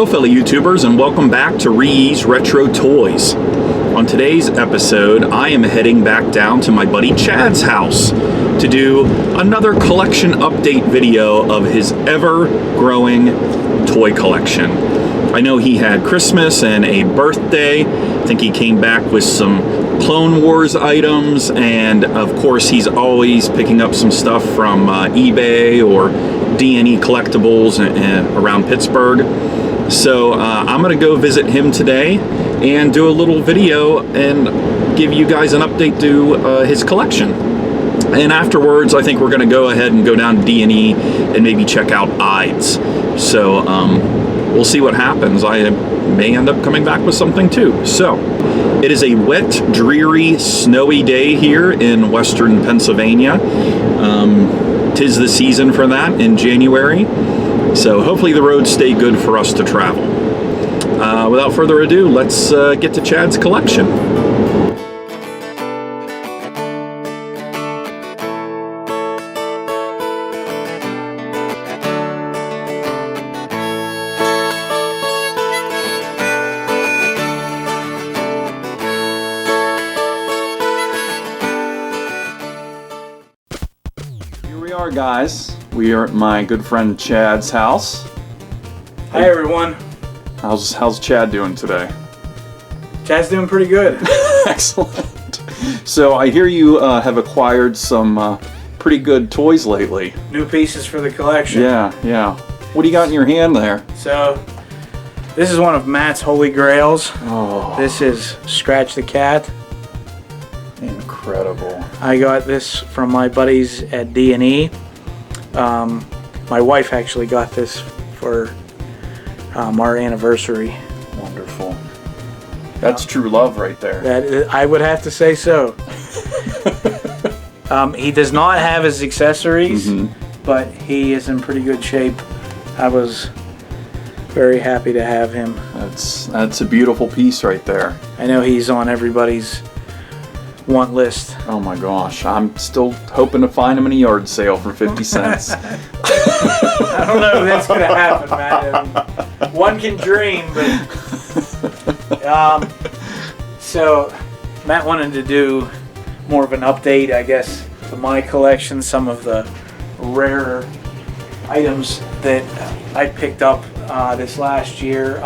Hello fellow YouTubers and welcome back to ReeYees Retro Toys. On today's episode, I am heading back down to my buddy Chad's house to do another collection update video of his ever-growing toy collection. I know he had Christmas and a birthday. I think he came back with some Clone Wars items, and of course he's always picking up some stuff from eBay or D&E collectibles around Pittsburgh. So I'm gonna go visit him today and do a little video and give you guys an update to his collection. And afterwards, I think we're gonna go ahead and go down to D&E and maybe check out Hyde's. So we'll see what happens. I may end up coming back with something too. So it is a wet, dreary, snowy day here in western Pennsylvania. 'Tis the season for that in January. So hopefully the roads stay good for us to travel. Without further ado, let's get to Chad's collection. Here we are, guys. We are at my good friend Chad's house. Hi everyone. How's Chad doing today? Chad's doing pretty good. Excellent. So I hear you have acquired some pretty good toys lately. New pieces for the collection. Yeah. What do you got in your hand there? So this is one of Matt's holy grails. Oh, This is Scratch the Cat. incredible. I got this from my buddies at D&E. My wife actually got this for our anniversary. Wonderful. That's true love right there. That I would have to say so. He does not have his accessories, but he is in pretty good shape. I was very happy to have him. That's a beautiful piece right there. I know he's on everybody's want list. Oh my gosh, I'm still hoping to find him in a yard sale for 50 cents. I don't know if that's gonna happen, man. One can dream, but so Matt wanted to do more of an update, I guess, to my collection, some of the rarer items that I picked up this last year.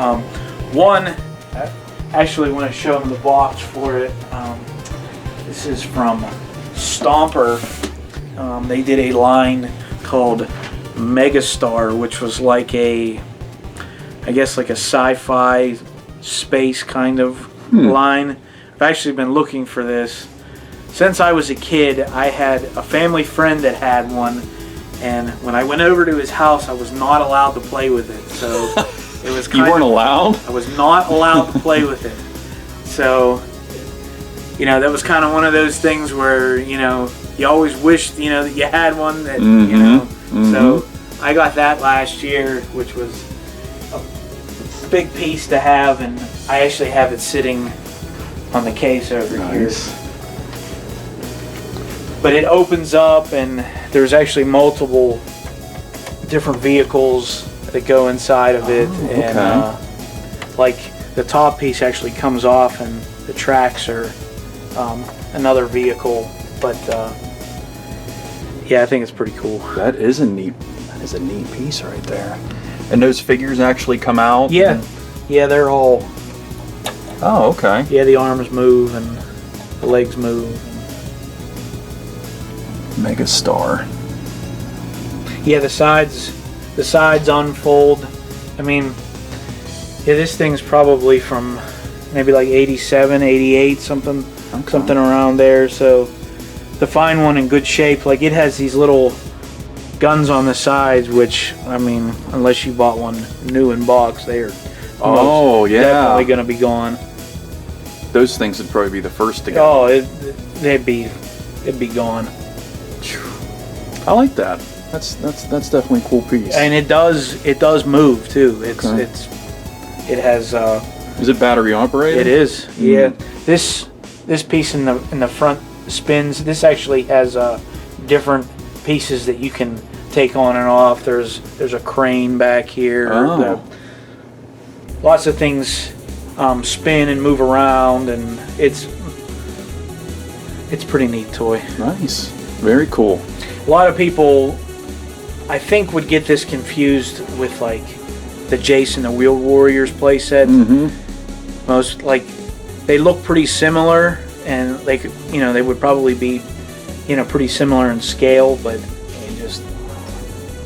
One, actually want to show him the box for it. This is from Stomper. They did a line called Megastar, which was like I guess like a sci-fi space kind of line. I've actually been looking for this since I was a kid. I had a family friend that had one, and when I went over to his house, I was not allowed to play with it. So it was You weren't allowed? I was not allowed to play with it. So, you know, that was kind of one of those things where, you know, you always wished, you know, that you had one that, you know. So I got that last year, which was a big piece to have, and I actually have it sitting on the case over here. But it opens up, and there's actually multiple different vehicles that go inside of it. And like the top piece actually comes off, and the tracks are another vehicle. But yeah, I think it's pretty cool. That is a neat piece right there. And those figures actually come out? Yeah. Yeah, they're all... Oh, okay. Yeah, the arms move and the legs move. Megastar. Yeah, the sides unfold. I mean, yeah, this thing's probably from maybe like 87, 88, something around there. So to find one in good shape, like it has these little guns on the sides, which, I mean, unless you bought one new in box, they are definitely going to be gone. Those things would probably be the first to go. Oh, it'd be gone. I like that. That's definitely a cool piece. And it does move too. It has. Is it battery operated? It is. Yeah. This piece in the front spins. This actually has different pieces that you can take on and off. There's a crane back here. lots of things spin and move around, and it's a pretty neat toy. Nice. Very cool. A lot of people, I think, would get this confused with like the Jason the Wheeled Warriors playset. Mm-hmm. Most they look pretty similar, and they would probably be pretty similar in scale, but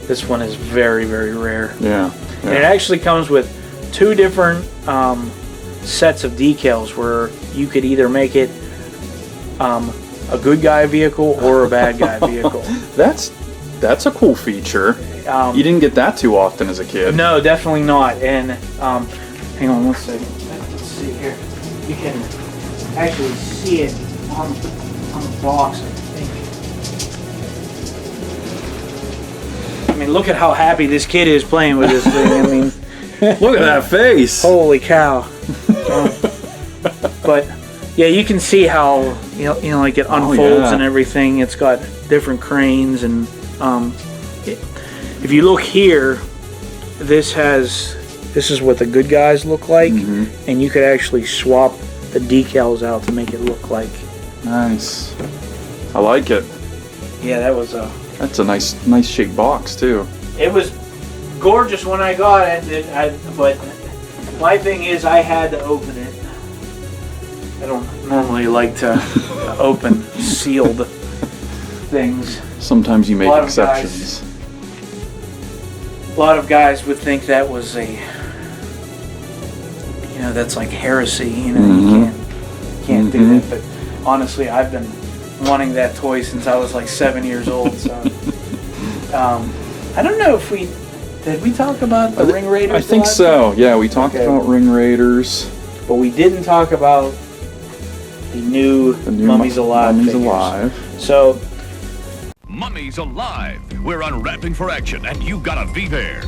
this one is very, very rare. Yeah. And it actually comes with 2 different sets of decals where you could either make it a good guy vehicle or a bad guy vehicle. That's a cool feature. You didn't get that too often as a kid. No, definitely not. And hang on one second. Let's see here. You can actually see it on the box, I think. I mean, look at how happy this kid is playing with this thing. I mean, look at that face. Holy cow. But yeah, you can see how like it unfolds and everything. It's got different cranes, and if you look here, this is what the good guys look like, and you could actually swap the decals out to make it look like. Nice. I like it. Yeah, that's a nice shaped box too. It was gorgeous when I got it, but my thing is I had to open it. I don't normally like to open sealed things. Sometimes you make exceptions. A lot of guys would think that was that's like heresy. You can't do that. But honestly, I've been wanting that toy since I was like 7 years old. So I don't know if did we talk about the Ring Raiders? I think so. Yeah, we talked about Ring Raiders, but we didn't talk about the new Mummies Alive. Mummies Alive. So, Mummies Alive. We're unwrapping for action, and you gotta be there.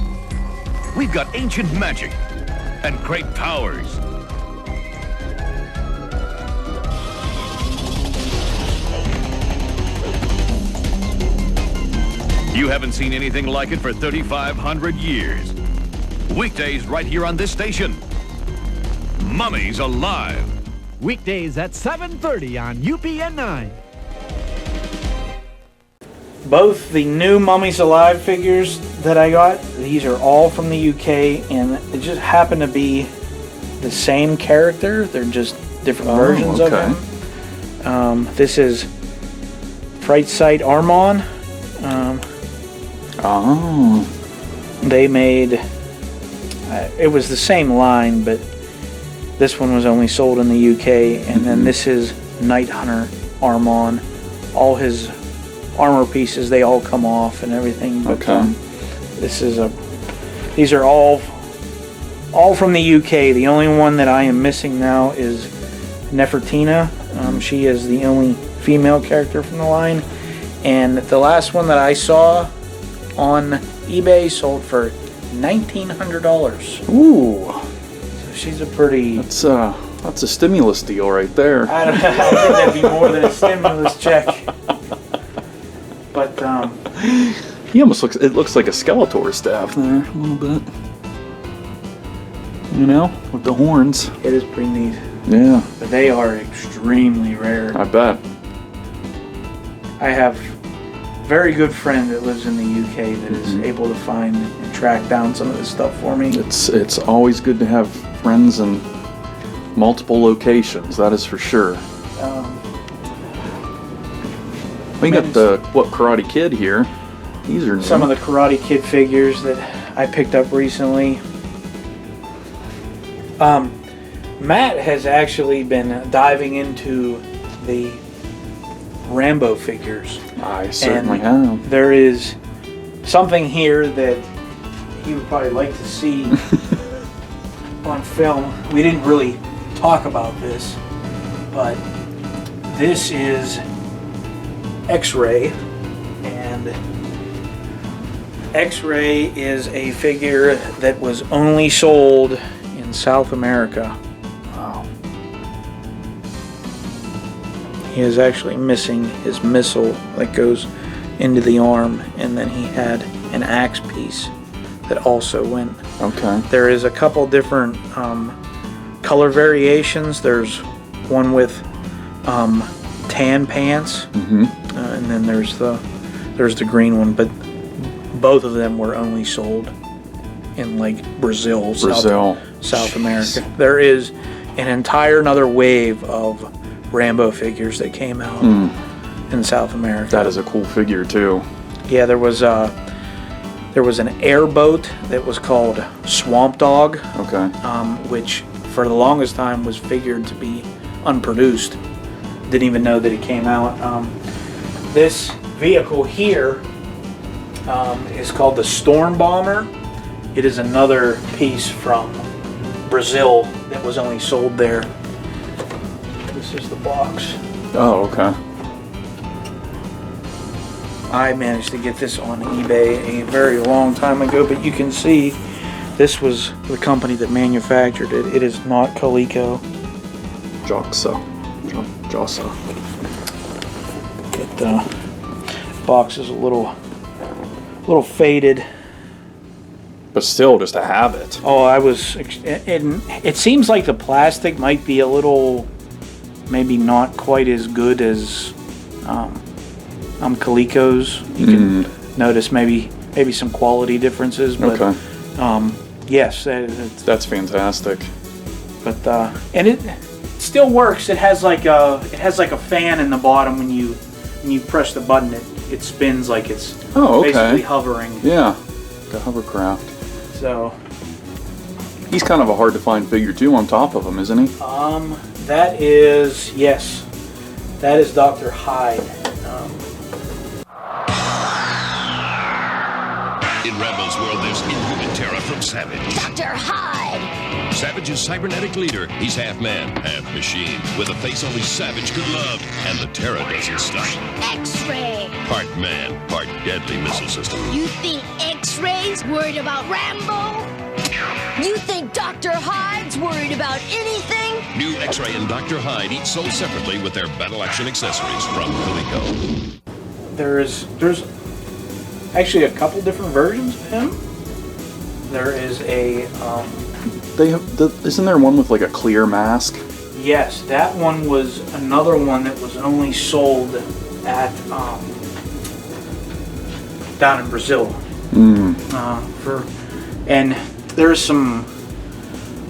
We've got ancient magic and great powers. You haven't seen anything like it for 3,500 years. Weekdays right here on this station. Mummies Alive. Weekdays at 7:30 on UPN 9. Both the new Mummies Alive figures that I got, these are all from the UK, and they just happen to be the same character. They're just different versions of him. This is Fright Sight Armon. They made, it was the same line, but this one was only sold in the UK, and then this is Night Hunter Armon. All his armor pieces, they all come off and everything. But these are all from the UK. The only one that I am missing now is Nefertina. She is the only female character from the line, and the last one that I saw on eBay sold for $1,900. Ooh. So she's a pretty... That's a stimulus deal right there. I don't know. I think that'd be more than a stimulus check. But he almost looks like a Skeletor staff there a little bit. With the horns. It is pretty neat. Yeah. But they are extremely rare. I bet. I have a very good friend that lives in the UK that is able to find and track down some of this stuff for me. It's always good to have friends in multiple locations, that is for sure. We got the Karate Kid here. These are new. Some of the Karate Kid figures that I picked up recently. Matt has actually been diving into the Rambo figures. I certainly have. There is something here that he would probably like to see on film. We didn't really talk about this, but this is X-Ray, and X-Ray is a figure that was only sold in South America. Wow. He is actually missing his missile that goes into the arm, and then he had an axe piece that also went. Okay. There is a couple different color variations. There's one with tan pants, and then there's the green one. But both of them were only sold in like Brazil. South America. There is an entire another wave of Rambo figures that came out in South America. That is a cool figure too. Yeah, there was an airboat that was called Swamp Dog. Okay. Which for the longest time was figured to be unproduced. Didn't even know that it came out. This vehicle here is called the Storm Bomber. It is another piece from Brazil that was only sold there. This is the box. Oh, okay. I managed to get this on eBay a very long time ago, but you can see this was the company that manufactured it. It is not Coleco. Jocsa. Jocsa. The box is a little faded. But still, just to have it. Oh, it seems like the plastic might be a little, maybe not quite as good as Coleco's. You can notice maybe some quality differences, but Okay. yes, That's fantastic. but and it still works. It has like a fan in the bottom. When you press the button, it spins like it's basically hovering. Yeah, the hovercraft. So He's kind of a hard to find figure too on top of him, isn't he? that is Dr. Hyde. In Rambo's world, there's inhuman terror from Savage. Dr. Hyde! Savage's cybernetic leader. He's half man, half machine, with a face only Savage could love, and the terror doesn't stop. X-ray! Part man, part deadly missile system. You think X-ray's worried about Rambo? You think Dr. Hyde's worried about anything? New X-ray and Dr. Hyde each sold separately with their battle action accessories from Coleco. There's actually a couple different versions of him. There is a Isn't there one with like a clear mask? yes, that one was another one that was only sold at down in Brazil. And there's some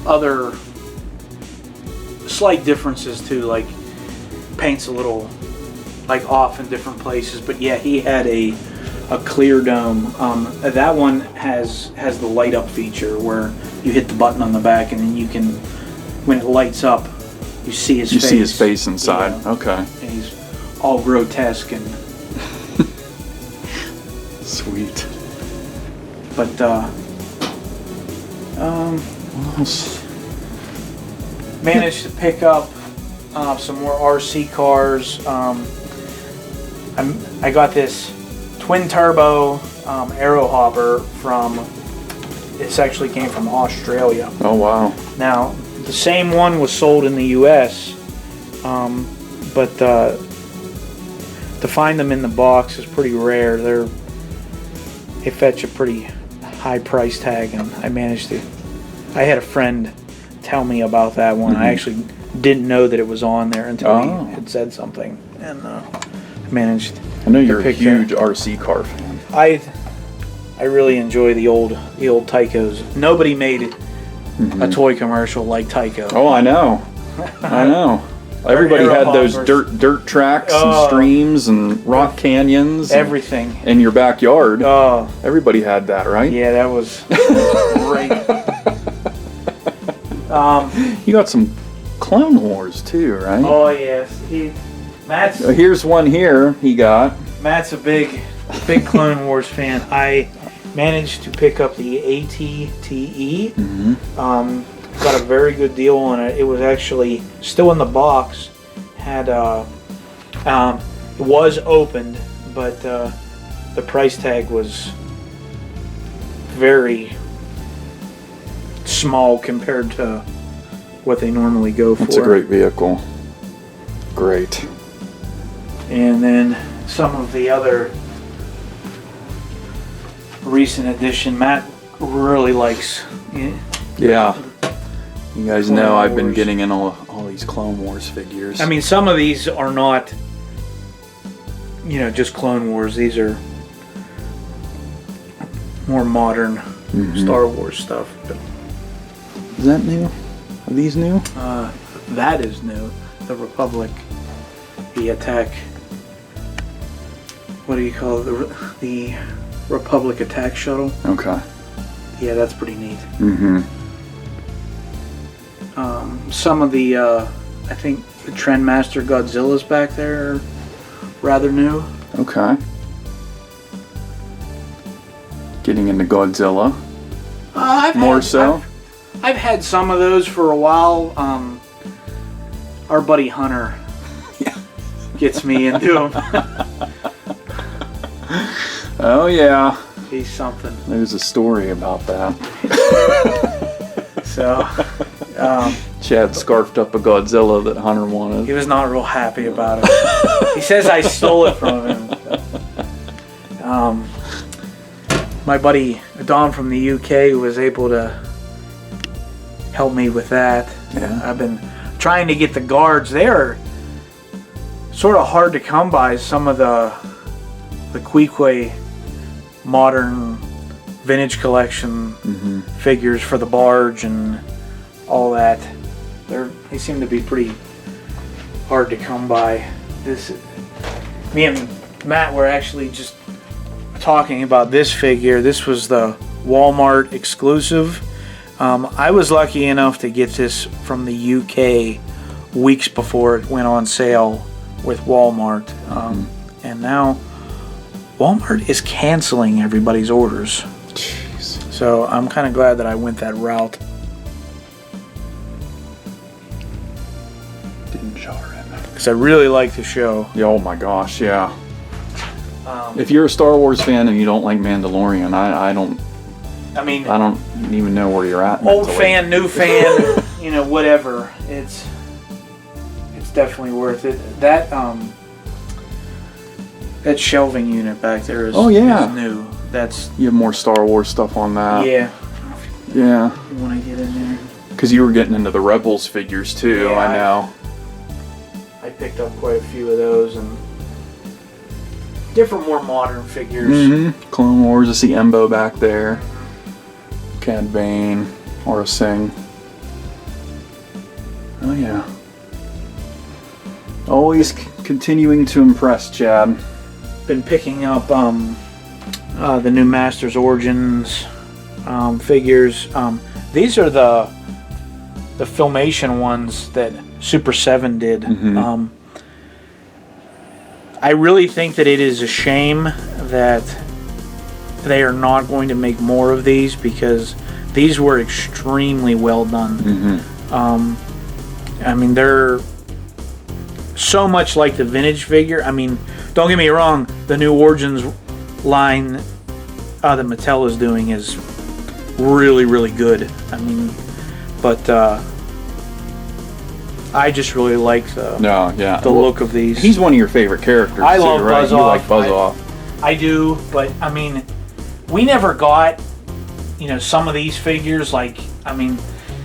other slight differences too, like paint's a little like off in different places, but yeah, he had a clear dome. That one has the light up feature where you hit the button on the back and then you can, when it lights up, you see his face. You see his face inside. Yeah. Okay. And he's all grotesque and Sweet. but What else? managed to pick up some more RC cars. I got this twin turbo Aero hopper from, this actually came from Australia. Oh wow. Now the same one was sold in the US, but to find them in the box is pretty rare. They fetch a pretty high price tag, and I had a friend tell me about that one. I actually didn't know that it was on there until he had said something, and managed. I know you're a pick huge RC car fan. I really enjoy the old Tycos. Nobody made a toy commercial like Tyco. Oh, I know. I know. Everybody Aero had those hoppers. dirt tracks and streams and rock canyons. and Everything. in your backyard. Oh, Everybody had that, right? yeah, that was great. You got some Clone Wars too, right? Oh yes, Here's one here he got. Matt's a big Clone Wars fan. I managed to pick up the ATTE. Got a very good deal on it. It was actually still in the box. Had it was opened, but the price tag was very small compared to what they normally go for. It's a great vehicle. Great. And then some of the other recent edition, Matt really likes. Yeah. You guys know Clone I've been Wars. getting in all these Clone Wars figures. I mean, some of these are not, just Clone Wars. These are more modern Star Wars stuff. But, is that new? Are these new? that is new. The Republic, the attack. What do you call it? The Republic attack shuttle. Okay. Yeah, that's pretty neat. Mm-hmm. Some of the, I think the Trendmaster Godzillas back there are rather new. Okay. Getting into Godzilla. I've had some of those for a while. Our buddy Hunter gets me into them. Oh yeah. He's something. There's a story about that. So, Chad scarfed up a Godzilla that Hunter wanted. he was not real happy about it. He says I stole it from him. My buddy Don from the UK was able to help me with that. Yeah. I've been trying to get the guards. They're sort of hard to come by. Some of the Queequeg modern vintage collection figures for the barge and all that. They seem to be pretty hard to come by. Me and Matt were actually just talking about this figure. This was the Walmart exclusive. I was lucky enough to get this from the UK weeks before it went on sale with Walmart. And now Walmart is canceling everybody's orders. Jeez. So I'm kind of glad that I went that route. Didn't jar it. Because I really like the show. Yeah, oh my gosh, yeah. If you're a Star Wars fan and you don't like Mandalorian, I don't even know where you're at. Old mentally. fan, new fan, whatever. It's definitely worth it. That shelving unit back there is, is new. You have more Star Wars stuff on that. Yeah. Yeah. You want to get in there? Because you were getting into the Rebels figures too, Yeah, I know. I picked up quite a few of those and different, more modern figures. Clone Wars, I see Embo back there. Cad Bane, Aura Singh. Oh yeah. Always continuing to impress, Chad. Been picking up the new Masters Origins figures. These are the Filmation ones that Super 7 did. I really think that it is a shame that they are not going to make more of these, because these were extremely well done. I mean, they're so much like the vintage figure. I mean, don't get me wrong, the new Origins line that Mattel is doing is really, really good. I mean, but I just really like the look of these. He's one of your favorite characters. I too, love right? Buzz You Off. like Buzz Off. I do, but I mean, we never got, some of these figures. Like, I mean,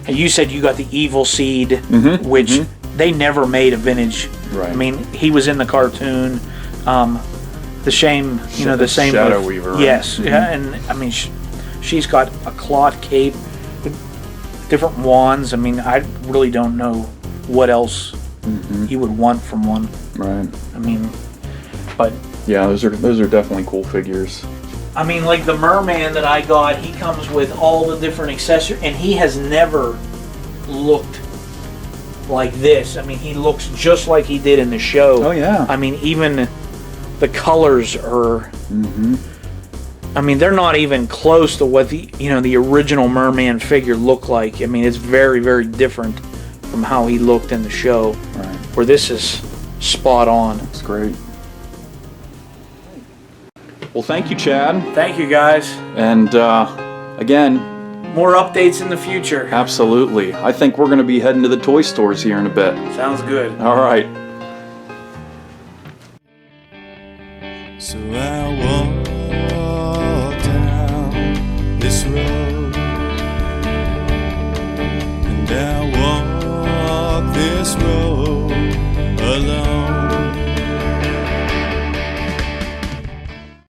you said you got the Evil Seed, which they never made a vintage. Right. I mean, he was in the cartoon. The same, the same Shadow with, Weaver. Right? Yes, yeah, and I mean, she's got a cloth cape, different wands. I mean, I really don't know what else you would want from one. Right. I mean, but yeah, those are definitely cool figures. I mean, like the Mer-Man that I got, he comes with all the different accessories, and he has never looked like this. I mean, he looks just like he did in the show. Oh yeah. I mean, even the colors are. I mean, they're not even close to what the original Mer-Man figure looked like. I mean, it's very, very different from how he looked in the show. Right. Where this is spot on. It's great. Well, thank you, Chad. Thank you, guys. And again, more updates in the future. Absolutely. I think we're going to be heading to the toy stores here in a bit. Sounds good. All right. So I walk down this road. this road.